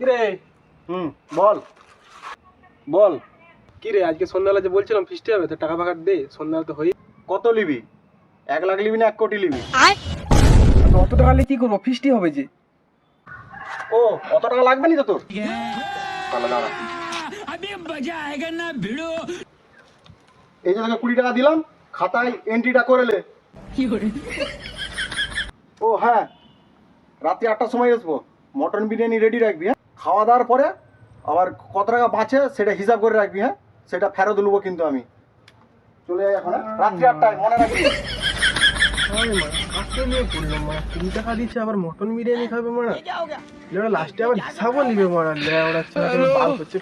কিরে? বল বল কিরে, আজকে সন্ধ্যাবেলা যে বলছিলাম ফিস্টি হবে, তো টাকা ফাকা দে। সন্ধ্যাবেলা তো হই। কত লিবি? 1 লাখ লিবি না 1 কোটি লিবি? অত টাকা নিয়ে কি করবো? ফিস্টি হবে যে। ও অত টাকা লাগবে নি তো তোর? তাহলে দাঁড়া, এই যে তোকে 20 টাকা দিলাম, খাতায় এন্ট্রিটা করে লে। ও হ্যাঁ, রাত্রি 8টার সময় আসবো। মটন বিরিয়ানি রেডি রাখবি, হ্যাঁ? খাওয়া দাওয়ার পরে আবার কত টাকা বাঁচে সেটা হিসাব করে রাখবি, হ্যাঁ? সেটা ফেরত নেবো কিন্তু আমি। চলে যাই এখন, হ্যাঁ? রাত্রি 8টায় মনে রাখবি। আজকে নিয়ে পড়লাম মা, 20 টাকা দিচ্ছে, আবার মটন বিরিয়ানি খাবে মারা। লাস্টে আবার হিসাবও নিবে মারা। ওরা বাল হচ্ছে।